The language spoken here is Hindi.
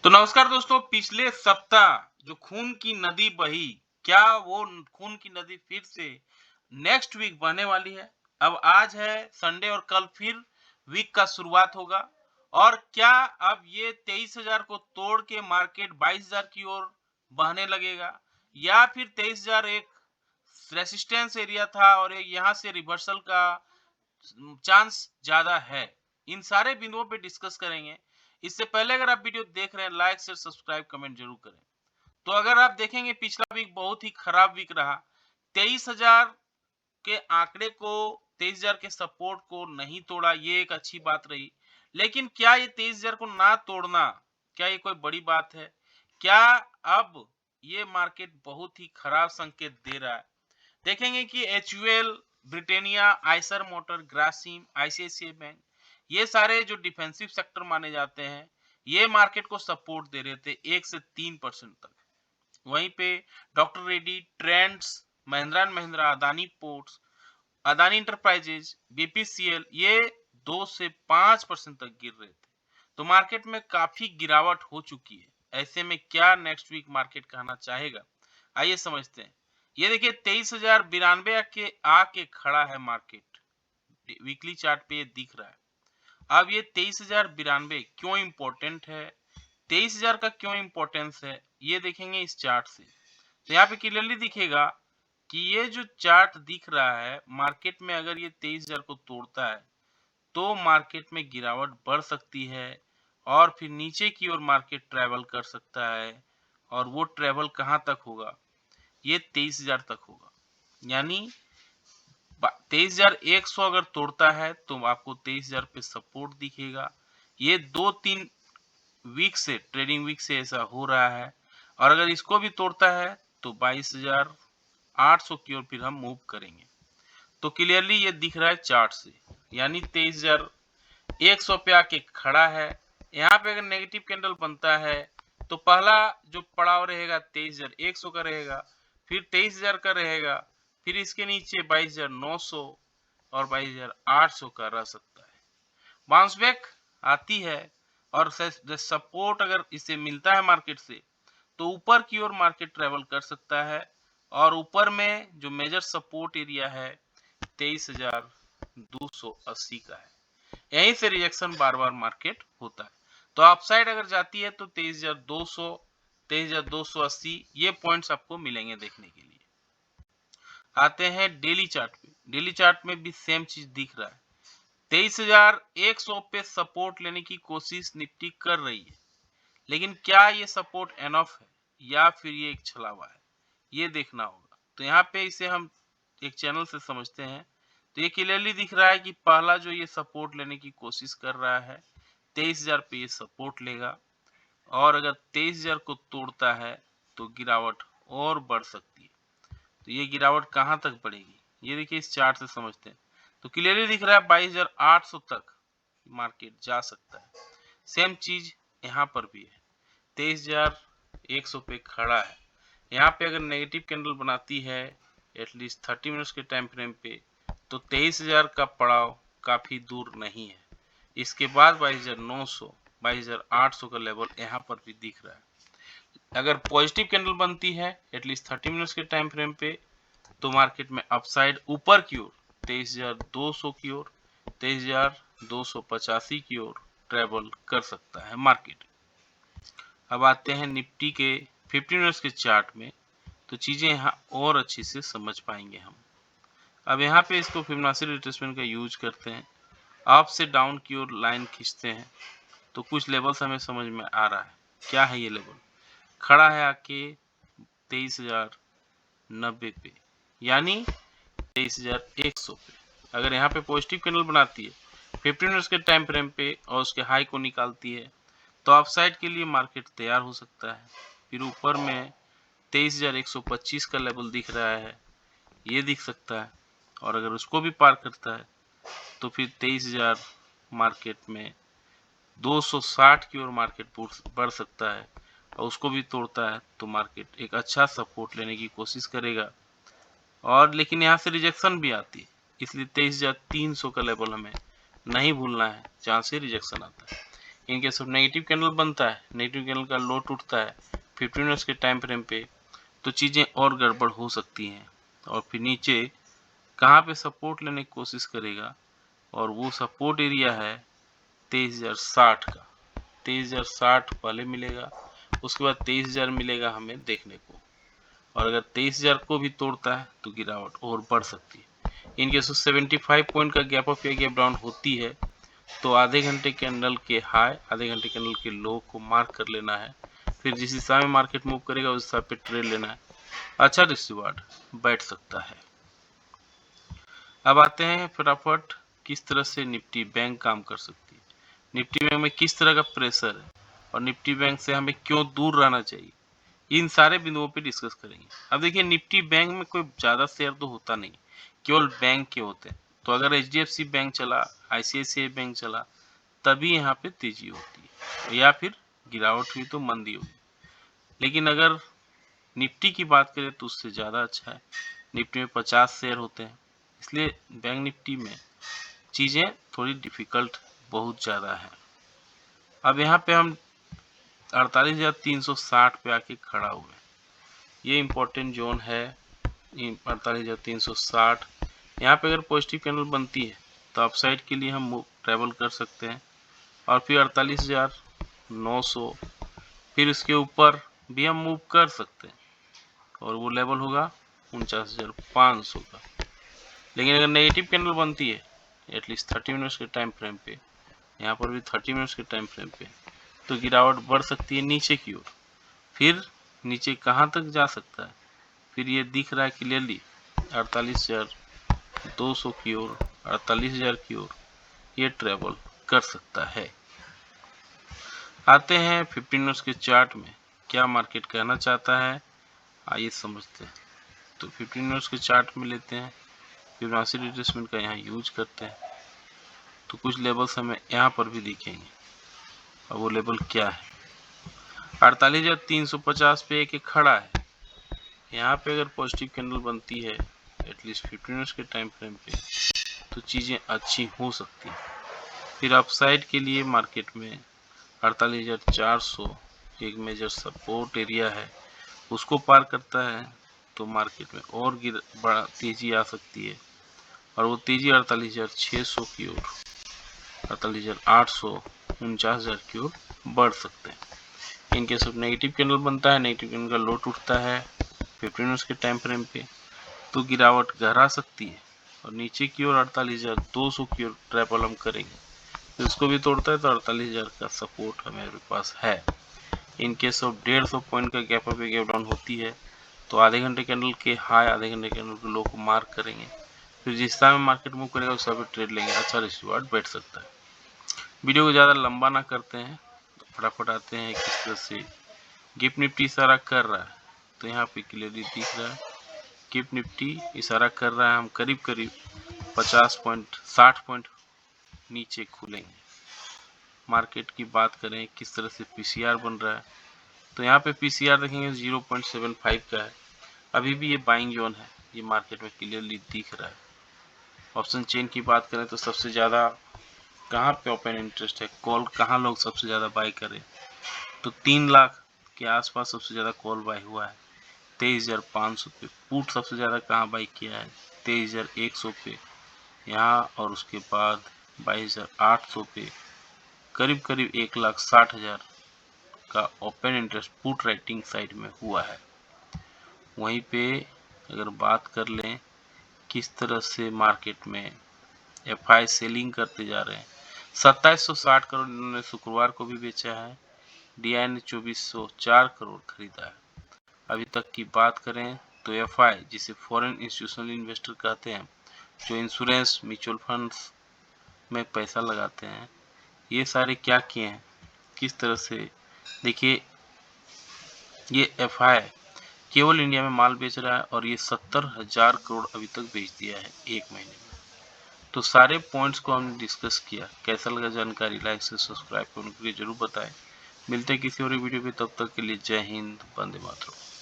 तो नमस्कार दोस्तों, पिछले सप्ताह जो खून की नदी बही, क्या वो खून की नदी फिर से नेक्स्ट वीक बहने वाली है? अब आज है संडे और कल फिर वीक का शुरुआत होगा। और क्या अब ये 23,000 को तोड़ के मार्केट 22,000 की ओर बहने लगेगा, या फिर 23,000 एक रेसिस्टेंस एरिया था और यहाँ से रिवर्सल का चांस ज्यादा है? इन सारे बिंदुओं पे डिस्कस करेंगे। इससे पहले अगर आप वीडियो देख रहे हैं, लाइक शेयर सब्सक्राइब कमेंट जरूर करें। तो अगर आप देखेंगे, पिछला वीक बहुत ही खराब वीक रहा। 23,000 के आंकड़े को, 23,000 के सपोर्ट को नहीं तोड़ा, ये एक अच्छी बात रही। लेकिन क्या ये 23,000 को ना तोड़ना, क्या ये कोई बड़ी बात है? क्या अब ये मार्केट बहुत ही खराब संकेत दे रहा है? देखेंगे कि HUL, Britannia, Eicher motor, Grasim, ICICI bank, ये सारे जो डिफेंसिव सेक्टर माने जाते हैं, ये मार्केट को सपोर्ट दे रहे थे 1 से 3% तक। वहीं पे doctor Reddy, trends, Mahindra and Mahindra, Adani ports, Adani enterprises, BPCL, ये 2 से 5% तक गिर रहे थे। तो मार्केट में काफी गिरावट हो चुकी है। ऐसे में क्या नेक्स्ट वीक मार्केट कहना चाहेगा, आइए समझते हैं। ये देखिए, 23,092 के आके खड़ा है मार्केट। वीकली चार्ट पे ये दिख रहा है। अब ये 23,092 क्यों इंपॉर्टेंट है, 23,000 का क्यों इंपॉर्टेंस है, ये देखेंगे इस चार्ट से। तो यहाँ पे क्लियरली दिखेगा कि ये जो चार्ट दिख रहा है, मार्केट में अगर ये 23,000 को तोड़ता है तो मार्केट में गिरावट बढ़ सकती है और फिर नीचे की ओर मार्केट ट्रेवल कर सकता है। और वो ट्रेवल कहां तक होगा? ये 23,000 तक होगा। यानी 23,100 अगर तोड़ता है तो आपको 23,000 पे सपोर्ट दिखेगा। ये 2-3 वीक से, ट्रेडिंग वीक से ऐसा हो रहा है। और अगर इसको भी तोड़ता है तो 22,800 की ओर फिर हम मूव करेंगे। तो क्लियरली ये दिख रहा है चार्ट से। यानी 23,100 पे आके खड़ा है। यहाँ पे अगर नेगेटिव कैंडल बनता है तो पहला जो पड़ाव रहेगा 23,100 का रहेगा, फिर 23,000 का रहेगा, फिर इसके नीचे 22,900 और 22,800 का रह सकता है। बाउंस बैक आती है और सपोर्ट अगर इसे मिलता है मार्केट से तो ऊपर की ओर मार्केट ट्रेवल कर सकता है। और ऊपर में जो मेजर सपोर्ट एरिया है 23,280 का है। यहीं से रिजेक्शन बार बार मार्केट होता है। तो अपसाइड अगर जाती है तो 23,200, 23,280 ये पॉइंट्स आपको मिलेंगे देखने के लिए। आते हैं डेली चार्ट पे। डेली चार्ट में भी सेम चीज दिख रहा है। 23,100 पे सपोर्ट लेने की कोशिश निफ्टी कर रही है। लेकिन क्या ये सपोर्ट एनफ है या फिर ये एक छलावा है, ये देखना होगा। तो यहाँ पे इसे हम एक चैनल से समझते हैं। तो ये क्लियरली दिख रहा है कि पहला जो ये सपोर्ट लेने की कोशिश कर रहा है 23,000 पे ये सपोर्ट लेगा। और अगर 23,000 को तोड़ता है तो गिरावट और बढ़ सकती है। तो ये गिरावट कहाँ तक बढ़ेगी, ये देखिए इस चार्ट से समझते हैं। तो क्लियरली दिख रहा है 22,800 तक मार्केट जा सकता है। सेम चीज यहाँ पर भी है, 23,100 पे खड़ा है। यहाँ पे अगर नेगेटिव कैंडल बनाती है एटलीस्ट 30 मिनट्स के टाइम फ्रेम पे तो 23,000 का पड़ाव काफी दूर नहीं है। इसके बाद 22,900, 22,800 का लेवल यहाँ पर भी दिख रहा है। अगर पॉजिटिव कैंडल बनती है एटलीस्ट 30 मिनट्स के टाइम फ्रेम पे तो मार्केट में अपसाइड ऊपर की ओर 23,200 की ओर, 23,285 की ओर ट्रेवल कर सकता है मार्केट। अब आते हैं निफ्टी के 15 मिनट्स के चार्ट में। तो चीजें यहाँ और अच्छी से समझ पाएंगे हम। अब यहाँ पे इसको फिबोनाची रिट्रेसमेंट का यूज करते हैं, अप से डाउन की ओर लाइन खींचते हैं। तो कुछ लेवल्स हमें समझ में आ रहा है। क्या है ये लेवल? खड़ा है आके 23,090 पे, यानी 23,100 पे। अगर यहाँ पे पॉजिटिव कैंडल बनाती है 15 मिनट्स के टाइम फ्रेम पे और उसके हाई को निकालती है तो अपसाइड के लिए मार्केट तैयार हो सकता है। फिर ऊपर में 23,125 का लेवल दिख रहा है, ये दिख सकता है। और अगर उसको भी पार करता है तो फिर 23,000 मार्केट में 260 की ओर मार्केट बढ़ सकता है। और उसको भी तोड़ता है तो मार्केट एक अच्छा सपोर्ट लेने की कोशिश करेगा। और लेकिन यहाँ से रिजेक्शन भी आती है, इसलिए 23,300 का लेवल हमें नहीं भूलना है जहाँ से रिजेक्शन आता है। In case of negative candle बनता है, नेगेटिव कैंडल का लो टूटता है 15 मिनट्स के टाइम फ्रेम पे, तो चीज़ें और गड़बड़ हो सकती हैं और फिर नीचे कहाँ पे सपोर्ट लेने की कोशिश करेगा, और वो सपोर्ट एरिया है 23,060 का। 23,060 पहले मिलेगा, उसके बाद 23,000 मिलेगा हमें देखने को, और अगर 23,000 को भी तोड़ता है तो गिरावट और बढ़ सकती है। इनके 75 पॉइंट का गैप अप या गैप डाउन होती है तो आधे घंटे कैंडल के हाई, आधे घंटे कैंडल के लो को मार्क कर लेना है, फिर जिस हिसाब में मार्केट मूव करेगा उस हिसाब पे ट्रेड लेना है, अच्छा रिसीवर्ड बैठ सकता है। अब आते हैं फटाफट किस तरह से निफ्टी बैंक काम कर सकती है, निफ्टी बैंक में किस तरह का प्रेशर है और निफ्टी बैंक से हमें क्यों दूर रहना चाहिए, इन सारे बिंदुओं पे डिस्कस करेंगे। अब देखिए निफ्टी बैंक में कोई ज़्यादा शेयर तो होता नहीं, केवल बैंक के होते हैं, तो अगर HDFC बैंक चला, ICICI बैंक चला, तभी यहाँ पे तेजी होती है, या फिर गिरावट हुई तो मंदी होगी। लेकिन अगर निफ्टी की बात करें तो उससे ज़्यादा अच्छा है, निफ्टी में 50 शेयर होते हैं, इसलिए बैंक निफ्टी में चीज़ें थोड़ी डिफ़िकल्ट बहुत ज़्यादा है। अब यहाँ पे हम 48,360 पे आके खड़ा हुए, ये इम्पोर्टेंट जोन है 48,360। यहाँ पे अगर पॉजिटिव कैंडल बनती है तो अपसाइड के लिए हम ट्रैवल कर सकते हैं, और फिर 48,900, फिर इसके ऊपर भी हम मूव कर सकते हैं, और वो लेवल होगा 49,500 का। लेकिन अगर नेगेटिव कैंडल बनती है एटलीस्ट 30 मिनट्स के टाइम फ्रेम पे, यहाँ पर भी 30 मिनट्स के टाइम फ्रेम पे, तो गिरावट बढ़ सकती है नीचे की ओर। फिर नीचे कहाँ तक जा सकता है, फिर ये दिख रहा है क्लियरली 48,200 की ओर, 48,000 की ओर ये ट्रेवल कर सकता है। आते हैं 15 मिनट्स के चार्ट में क्या मार्केट कहना चाहता है, आइए समझते हैं। तो 15 मिनट्स के चार्ट में लेते हैं, फिबोनाची रिट्रेसमेंट का यहाँ यूज करते हैं, तो कुछ लेवल्स हमें यहाँ पर भी दिखेंगे, और वो लेवल क्या है, 48,350 पे एक खड़ा है, यहाँ पे अगर पॉजिटिव कैंडल बनती है एटलीस्ट 15 मिनट्स के टाइम फ्रेम पे, तो चीज़ें अच्छी हो सकती हैं। फिर अपसाइड के लिए मार्केट में 48,400 एक मेजर सपोर्ट एरिया है, उसको पार करता है तो मार्केट में और बड़ा तेजी आ सकती है, और वो तेजी 48,600 की ओर, 48,800, 49,000 की ओर बढ़ सकते हैं। इनके सब नेगेटिव कैंडल बनता है, नेगेटिव कैंडल का लो टूटता है 15 मिनट्स के टाइम फ्रेम पे, तो गिरावट गहरा सकती है, और नीचे की ओर 48,200 की ओर ट्रैपल हम करेंगे, तो इसको भी तोड़ता है तो 48,000 का सपोर्ट हमारे पास है। इन केस ऑफ 150 पॉइंट का गैप अप गैप डाउन होती है तो आधे घंटे कैंडल के हाई, आधे घंटे कैंडल के लो को मार्क करेंगे, फिर जिस समय मार्केट मूव करेगा उस समय ट्रेड लेंगे, अच्छा रिसीवर्ड बैठ सकता है। वीडियो को ज़्यादा लंबा ना करते हैं, तो फटाफट आते हैं किस तरह से गिफ्ट निफ्टी इशारा कर रहा है, तो यहाँ पे क्लियरली दिख रहा है गिफ्ट निफ्टी इशारा कर रहा है, हम करीब करीब 50 पॉइंट 60 पॉइंट नीचे खुलेंगे। मार्केट की बात करें किस तरह से पीसीआर बन रहा है, तो यहाँ पे पीसीआर देखेंगे 0.75 का है, अभी भी ये बाइंग जोन है, ये मार्केट में क्लियरली दिख रहा है। ऑप्शन चेन की बात करें तो सबसे ज़्यादा कहाँ पे ओपन इंटरेस्ट है, कॉल कहाँ लोग सबसे ज़्यादा बाई करें, तो 3 लाख के आसपास सबसे ज़्यादा कॉल बाई हुआ है 23,500 पे। पुट सबसे ज़्यादा कहाँ बाई किया है 23,100 पे यहाँ, और उसके बाद 22,800 पे करीब करीब 1,60,000 का open interest put writing side में हुआ है। वहीं पे अगर बात कर लें किस तरह से मार्केट में एफआई सेलिंग करते जा रहे हैं, 2760 करोड़ इन्होंने शुक्रवार को भी बेचा है, डीआई ने 2404 करोड़ खरीदा है। अभी तक की बात करें तो एफआई जिसे फॉरेन इंस्टीट्यूशनल इन्वेस्टर कहते हैं, जो इंश्योरेंस म्यूचुअल फंड्स में पैसा लगाते हैं, ये सारे क्या किए हैं किस तरह से, देखिए ये एफआई केवल इंडिया में माल बेच रहा है और ये 70,000 करोड़ अभी तक बेच दिया है एक महीने में। तो सारे पॉइंट्स को हमने डिस्कस किया, कैसा लगा जानकारी, लाइक से सब्सक्राइब करके जरूर बताएं। मिलते हैं किसी और वीडियो पे, तब तक के लिए जय हिंद, वंदे मातरम।